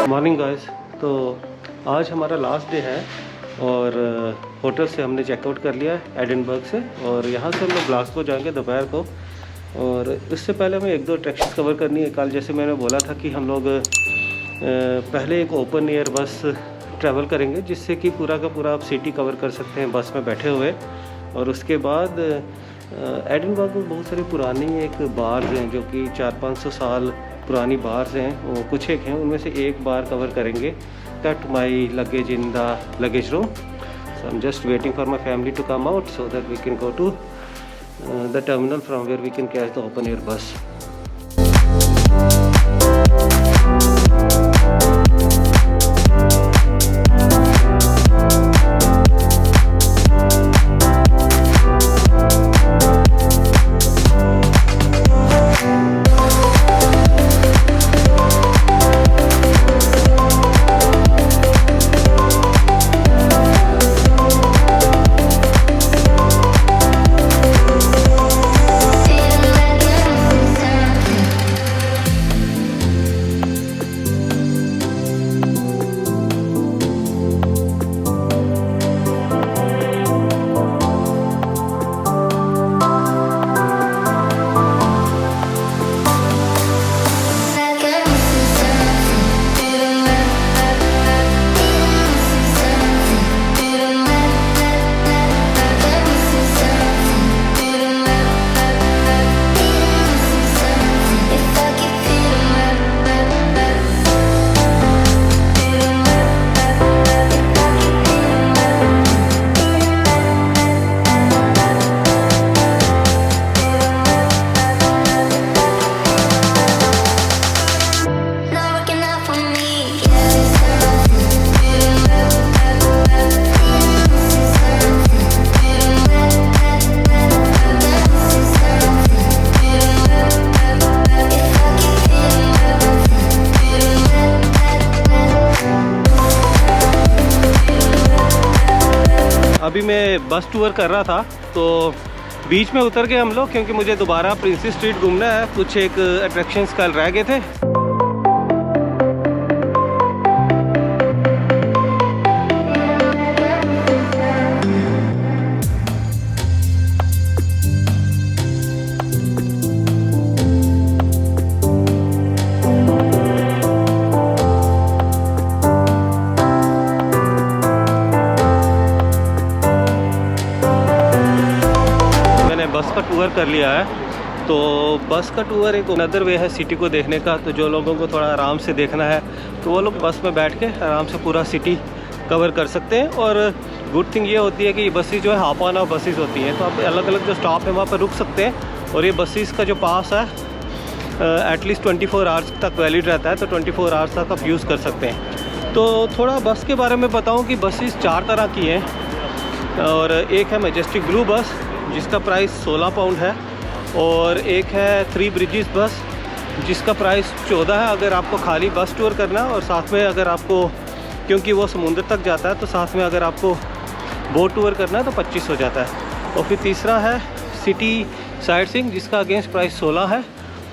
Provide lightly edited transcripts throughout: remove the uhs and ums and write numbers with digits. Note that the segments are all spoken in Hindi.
Morning guys. तो आज हमारा लास्ट डे है और होटल से हमने चेकआउट कर लिया है एडिनबर्ग से, और यहाँ से हम लोग ग्लासगो जाएंगे दोपहर को। और इससे पहले हमें एक दो अट्रैक्शंस कवर करनी है। कल जैसे मैंने बोला था कि हम लोग पहले एक ओपन एयर बस ट्रैवल करेंगे, जिससे कि पूरा का पूरा आप सिटी कवर कर सकते हैं बस में बैठे हुए। और उसके बाद एडिनबर्ग में बहुत सारी पुरानी एक बार्स हैं जो कि 400-500 साल पुरानी बार्स हैं, वो कुछ एक हैं, उनमें से एक बार कवर करेंगे, cut my luggage in the luggage room. So I am just waiting for my family to come out so that we can go to the terminal from where we can catch the open air bus. अभी मैं बस टूर कर रहा था तो बीच में उतर के हम लोग, क्योंकि मुझे दोबारा प्रिंसेस स्ट्रीट घूमना है, कुछ एक अट्रैक्शंस कल रह गए थे। बस का टूर कर लिया है। तो बस का टूर एक अनदर वे है सिटी को देखने का। तो जो लोगों को थोड़ा आराम से देखना है तो वो लोग बस में बैठ के आराम से पूरा सिटी कवर कर सकते हैं। और गुड थिंग ये होती है कि ये बसेस जो है हाफ ऑन ऑफ बसेस होती हैं, तो आप अलग अलग जो स्टॉप है वहाँ पर रुक सकते हैं। और ये बसेस का जो पास है एटलीस्ट 24 आवर्स तक वैलिड रहता है, तो 24 आवर्स तक आप यूज़ कर सकते हैं। तो थोड़ा बस के बारे में बताऊँ कि बसेस 4 तरह की हैं। और एक है मैजेस्टिक ब्लू बस जिसका प्राइस 16 पाउंड है, और एक है 3 ब्रिजेस बस जिसका प्राइस 14 है अगर आपको खाली बस टूर करना है। और साथ में अगर आपको, क्योंकि वो समुद्र तक जाता है, तो साथ में अगर आपको बोट टूर करना है तो 25 हो जाता है। और फिर तीसरा है सिटी साइट सीइंग जिसका अगेंस्ट प्राइस 16 है।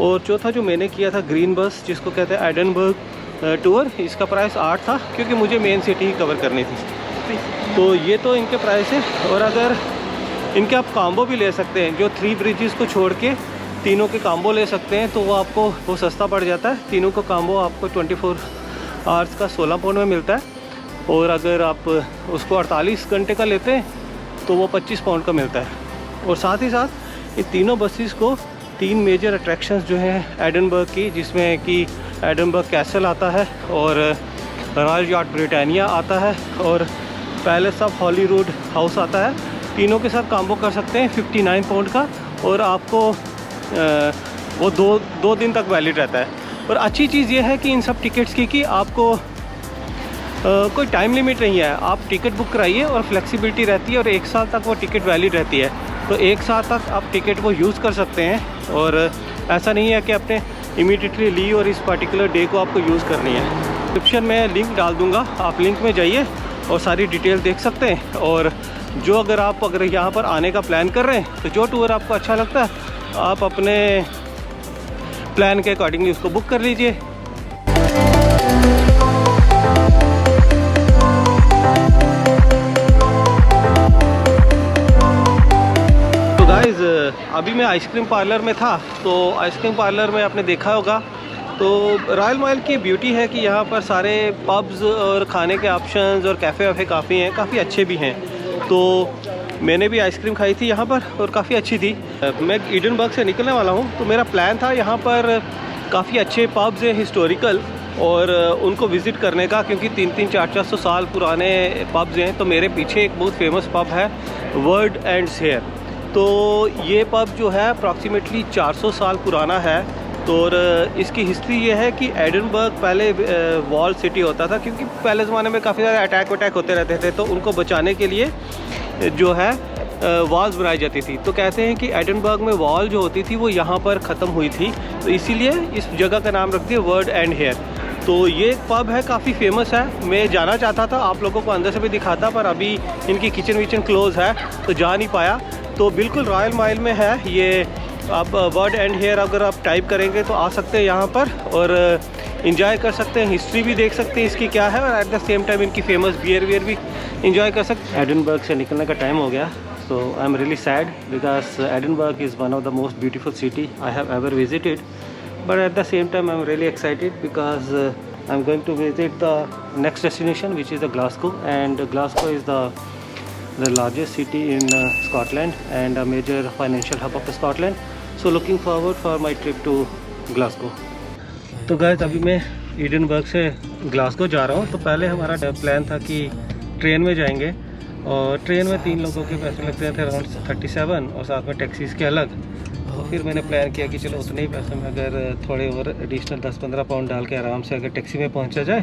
और चौथा जो मैंने किया था ग्रीन बस जिसको कहते हैं एडिनबर्ग टूर, इसका प्राइस 8 था क्योंकि मुझे मेन सिटी ही कवर करनी थी। तो ये तो इनके प्राइस है। और अगर इनके आप काम्बो भी ले सकते हैं, जो 3 ब्रिजेस को छोड़ के तीनों के काम्बो ले सकते हैं, तो वो आपको वो सस्ता पड़ जाता है। तीनों का काम्बो आपको 24 आवर्स का 16 पाउंड में मिलता है। और अगर आप उसको 48 घंटे का लेते हैं तो वो 25 पाउंड का मिलता है। और साथ ही साथ इन तीनों बसेस को 3 मेजर अट्रैक्शंस जो हैं एडिनबर्ग की, जिसमें कि एडिनबर्ग कैसल आता है, और रॉयल याcht ब्रिटानिया आता है, और पैलेस ऑफ हॉलीवुड हाउस आता है। तीनों के साथ काम्बो कर सकते हैं 59 पाउंड का, और आपको वो दो दिन तक वैलिड रहता है। और अच्छी चीज़ ये है कि इन सब टिकट्स की कि आपको कोई टाइम लिमिट नहीं है। आप टिकट बुक कराइए और फ्लेक्सिबिलिटी रहती है, और 1 साल तक वो टिकट वैलिड रहती है। तो 1 साल तक आप टिकट को यूज़ कर सकते हैं, और ऐसा नहीं है कि आपने इमीडिएटली ली और इस पर्टिकुलर डे को आपको यूज़ करनी है। डिस्क्रिप्शन में लिंक डाल दूँगा, आप लिंक में जाइए और सारी डिटेल देख सकते हैं। और जो अगर यहाँ पर आने का प्लान कर रहे हैं, तो जो टूर आपको अच्छा लगता है आप अपने प्लान के अकॉर्डिंगली उसको बुक कर लीजिए। अभी मैं आइसक्रीम पार्लर में था, तो आइसक्रीम पार्लर में आपने देखा होगा, तो रॉयल माइल की ब्यूटी है कि यहाँ पर सारे पब्स और खाने के ऑप्शंस और कैफ़े वैफ़े काफ़ी हैं, काफ़ी अच्छे भी हैं। तो मैंने भी आइसक्रीम खाई थी यहाँ पर और काफ़ी अच्छी थी। मैं एडनबर्ग से निकलने वाला हूँ, तो मेरा प्लान था यहाँ पर काफ़ी अच्छे पब्स हैं हिस्टोरिकल, और उनको विज़िट करने का, क्योंकि 300-400 साल पुराने पब्स हैं। तो मेरे पीछे एक बहुत फेमस पब है, वर्ड एंड्स हेयर। तो ये पब जो है अप्रॉक्सीमेटली 400 साल पुराना है। तो और इसकी हिस्ट्री ये है कि एडनबर्ग पहले वॉल सिटी होता था, क्योंकि पहले ज़माने में काफ़ी सारे अटैक वटैक होते रहते थे, तो उनको बचाने के लिए जो है वॉल्स बनाई जाती थी। तो कहते हैं कि एडनबर्ग में वॉल जो होती थी वो यहाँ पर ख़त्म हुई थी, तो इसीलिए इस जगह का नाम रख दिया वर्ड एंड हेयर। तो ये पब है, काफ़ी फेमस है। मैं जाना चाहता था, आप लोगों को अंदर से भी दिखाता, पर अभी इनकी किचन विचन क्लोज़ है तो जा नहीं पाया। तो बिल्कुल रॉयल माइल में है ये। आप वर्ड एंड हेयर अगर आप टाइप करेंगे तो आ सकते हैं यहाँ पर, और इंजॉय कर सकते हैं, हिस्ट्री भी देख सकते हैं इसकी क्या है, और एट द सेम टाइम इनकी फेमस बियर भी इंजॉय कर सकते हैं। एडनबर्ग से निकलने का टाइम हो गया, so I am really sad because Edinburgh is one of the most beautiful city I have ever visited, but at the same time I'm really excited because I'm going to visit the next destination, which is the Glasgow, and Glasgow is the largest city in Scotland and a major financial hub of Scotland. So looking forward for my trip to Glasgow. तो गाइस अभी मैं एडनबर्ग से ग्लासगो जा रहा हूँ। तो पहले हमारा प्लान था कि ट्रेन में जाएंगे, और ट्रेन में 3 लोगों के पैसे लगते थे अराउंड 37, और साथ में टैक्सीज़ के अलग। तो फिर मैंने प्लान किया कि चलो उतने ही पैसे में अगर थोड़े और एडिशनल 10-15 पाउंड डाल के आराम से अगर टैक्सी में पहुंचा जाए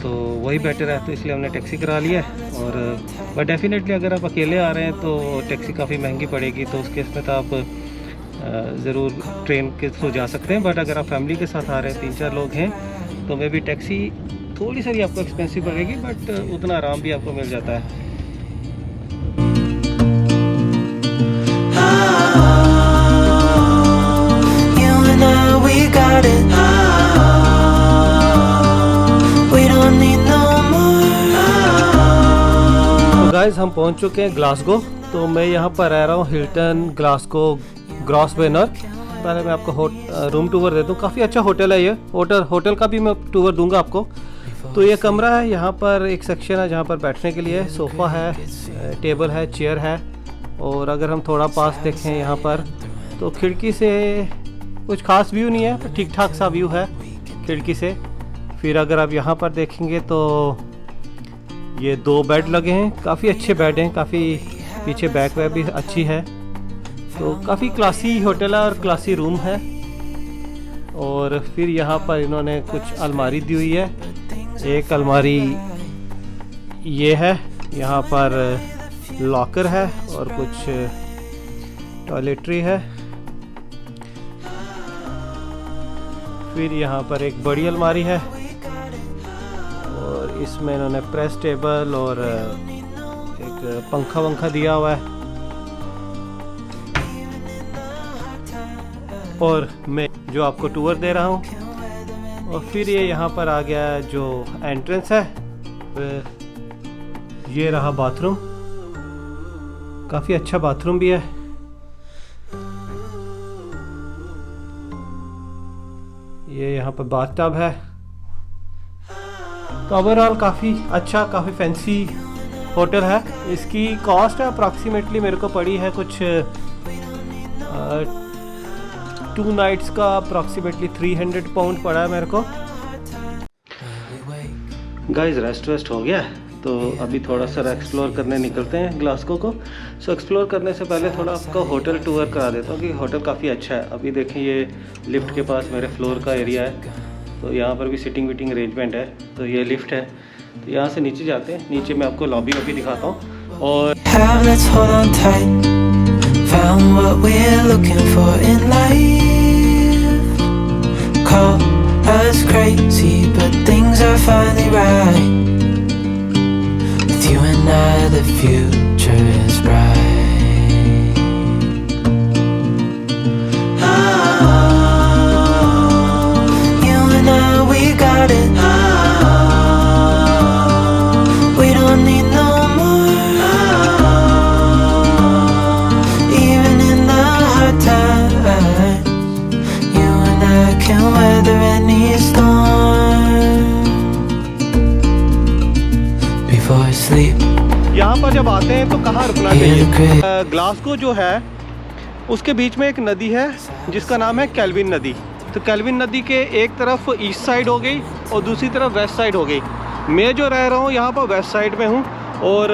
तो वही बेटर है। तो इसलिए हमने टैक्सी करा लिया है। और बट डेफिनेटली अगर आप अकेले आ रहे हैं तो टैक्सी काफ़ी महंगी पड़ेगी, तो उस केस में तो आप ज़रूर ट्रेन के थ्रू जा सकते हैं। बट अगर आप फैमिली के साथ आ रहे हैं, 3-4 लोग हैं, तो मे भी टैक्सी थोड़ी सी आपको एक्सपेंसिव पड़ेगी, बट उतना आराम भी आपको मिल जाता है। गाइस हम पहुंच चुके हैं ग्लासगो। तो मैं यहाँ पर रह रहा हूँ हिल्टन ग्लासगो ग्रॉसवेनर। पहले मैं आपको रूम टूर दे दूँ। काफ़ी अच्छा होटल है ये। होटल का भी मैं टूर दूंगा आपको। तो ये कमरा है, यहाँ पर एक सेक्शन है जहाँ पर बैठने के लिए सोफ़ा है, टेबल है, चेयर है। और अगर हम थोड़ा पास देखें यहाँ पर, तो खिड़की से कुछ खास व्यू नहीं है, पर ठीक ठाक सा व्यू है खिड़की से। फिर अगर आप यहाँ पर देखेंगे तो ये 2 बेड लगे हैं, काफ़ी अच्छे बेड हैं, काफ़ी पीछे बैक वैक भी अच्छी है। तो काफ़ी क्लासी होटल है और क्लासी रूम है। और फिर यहाँ पर इन्होंने कुछ अलमारी दी हुई है। एक अलमारी ये है, यहाँ पर लॉकर है और कुछ टॉयलेटरी है। फिर यहाँ पर एक बड़ी अलमारी है, और इसमें इन्होंने प्रेस टेबल और एक पंखा वंखा दिया हुआ है। और मैं जो आपको टूर दे रहा हूँ। और फिर ये यहाँ पर आ गया जो एंट्रेंस है, ये रहा बाथरूम। काफ़ी अच्छा बाथरूम भी है। ये यहाँ पर बाथटब है। तो ओवरऑल काफ़ी अच्छा, काफ़ी फैंसी होटल है। इसकी कॉस्ट अप्रॉक्सीमेटली मेरे को पड़ी है कुछ 2 नाइट्स का अप्रॉक्सीमेटली 300 पाउंड पड़ा है मेरे को। गाइस रेस्ट हो गया, तो अभी थोड़ा सा एक्सप्लोर करने निकलते हैं ग्लासगो को। सो एक्सप्लोर करने से पहले थोड़ा आपको होटल टूर करा देता हूँ कि होटल काफ़ी अच्छा है। अभी देखें ये लिफ्ट के पास मेरे फ्लोर का एरिया है, तो यहाँ पर भी सिटिंग विटिंग अरेंजमेंट है। तो ये लिफ्ट है, तो यहाँ से नीचे जाते हैं। नीचे मैं आपको लॉबी वॉबी दिखाता हूँ। और the future is bright. You and I, we got it. We don't need no more. Even in the जब आते हैं तो कहाँ रुकना चाहिए? ग्लासगो जो है उसके बीच में एक नदी है जिसका नाम है केल्विन नदी। तो केल्विन नदी के एक तरफ ईस्ट साइड हो गई और दूसरी तरफ वेस्ट साइड हो गई। मैं जो रह रहा हूँ यहाँ पर वेस्ट साइड में हूँ, और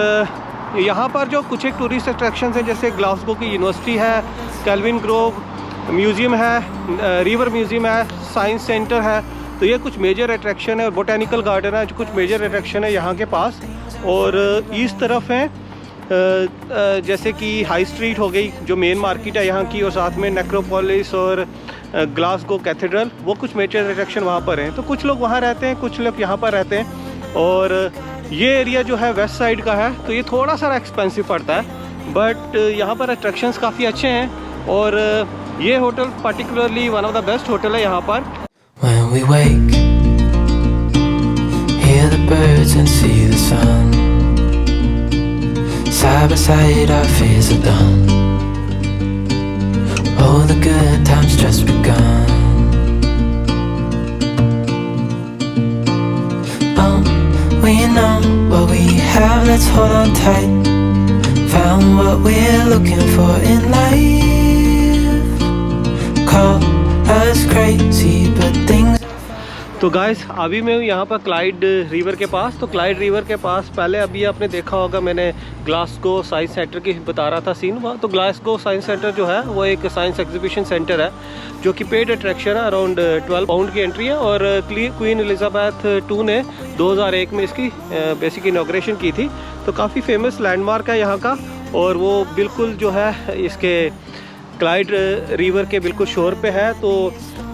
यहाँ पर जो कुछ एक टूरिस्ट अट्रैक्शंस हैं जैसे ग्लासगो की यूनिवर्सिटी है, केल्विन ग्रोव म्यूज़ियम है, रिवर म्यूज़ियम है, साइंस सेंटर है। तो ये कुछ मेजर अट्रैक्शन है, और बोटेनिकल गार्डन है जो कुछ मेजर अट्रैक्शन है यहाँ के पास। और ईस्ट तरफ है जैसे कि हाई स्ट्रीट हो गई जो मेन मार्केट है यहाँ की, और साथ में नेक्रोपोलिस और ग्लासगो कैथेड्रल, वो कुछ मेजर अट्रैक्शन वहाँ पर हैं। तो कुछ लोग वहाँ रहते हैं, कुछ लोग यहाँ पर रहते हैं। और ये एरिया जो है वेस्ट साइड का है, तो ये थोड़ा सा एक्सपेंसिव पड़ता है, बट यहाँ पर अट्रैक्शंस काफ़ी अच्छे हैं। और ये hotel particularly one of the best hotel है यहाँ पर। When we wake, hear the birds and see the sun. Side by side our fears are done. All the good times just begun. We know what we have, let's hold on tight. Found what we're looking for in life. Call us crazy, but things. तो गाइस अभी मैं हूँ यहाँ पर क्लाइड रिवर के पास। तो क्लाइड रिवर के पास पहले अभी आपने देखा होगा, मैंने ग्लासगो साइंस सेंटर की बता रहा था सीन वहाँ। तो ग्लासगो साइंस सेंटर जो है वो एक साइंस एग्जीबिशन सेंटर है जो कि पेड अट्रैक्शन है। अराउंड 12 पाउंड की एंट्री है, और क्वीन एलिजाबेथ II ने 2001 में इसकी बेसिक इनॉग्रेशन की थी। तो काफ़ी फेमस लैंडमार्क है यहाँ का, और वो बिल्कुल जो है इसके क्लाइड रिवर के बिल्कुल शोर पे है। तो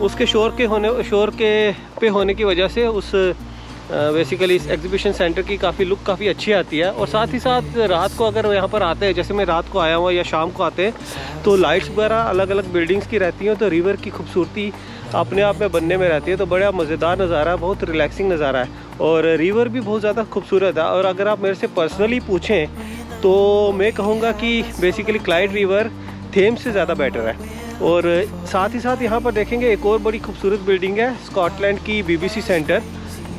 उसके शोर पे होने की वजह से उस बेसिकली इस एग्जीबिशन सेंटर की लुक काफ़ी अच्छी आती है। और साथ ही साथ रात को अगर यहाँ पर आते हैं, जैसे मैं रात को आया हुआ या शाम को आते हैं, तो लाइट्स वगैरह अलग अलग बिल्डिंग्स की रहती हैं, तो रिवर की खूबसूरती अपने आप में बनने में रहती है। तो बड़ा मज़ेदार नज़ारा है, बहुत रिलैक्सिंग नज़ारा है, और रिवर भी बहुत ज़्यादा खूबसूरत है। और अगर आप मेरे से पर्सनली पूछें तो मैं कहूँगा कि बेसिकली क्लाइड रिवर थेम्स से ज़्यादा बेटर है। और साथ ही साथ यहाँ पर देखेंगे एक और बड़ी खूबसूरत बिल्डिंग है, स्कॉटलैंड की BBC सेंटर।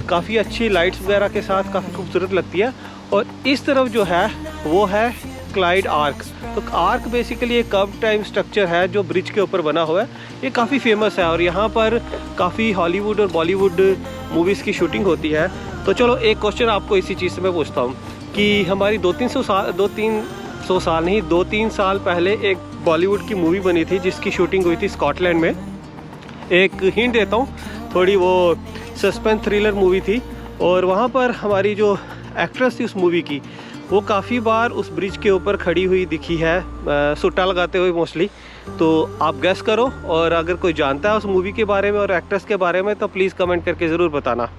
काफ़ी अच्छी लाइट्स वगैरह के साथ काफ़ी खूबसूरत लगती है। और इस तरफ जो है वो है क्लाइड आर्क। तो आर्क बेसिकली एक कर्व टाइम स्ट्रक्चर है जो ब्रिज के ऊपर बना हुआ है। ये काफ़ी फेमस है, और यहाँ पर काफ़ी हॉलीवुड और बॉलीवुड मूवीज़ की शूटिंग होती है। तो चलो एक क्वेश्चन आपको इसी चीज़ से मैं पूछता हूँ कि हमारी 2-3 साल पहले एक बॉलीवुड की मूवी बनी थी जिसकी शूटिंग हुई थी स्कॉटलैंड में। एक हिंट देता हूँ थोड़ी, वो सस्पेंस थ्रिलर मूवी थी, और वहाँ पर हमारी जो एक्ट्रेस थी उस मूवी की, वो काफ़ी बार उस ब्रिज के ऊपर खड़ी हुई दिखी है, सुट्टा लगाते हुए मोस्टली। तो आप गेस करो, और अगर कोई जानता है उस मूवी के बारे में और एक्ट्रेस के बारे में तो प्लीज़ कमेंट करके ज़रूर बताना।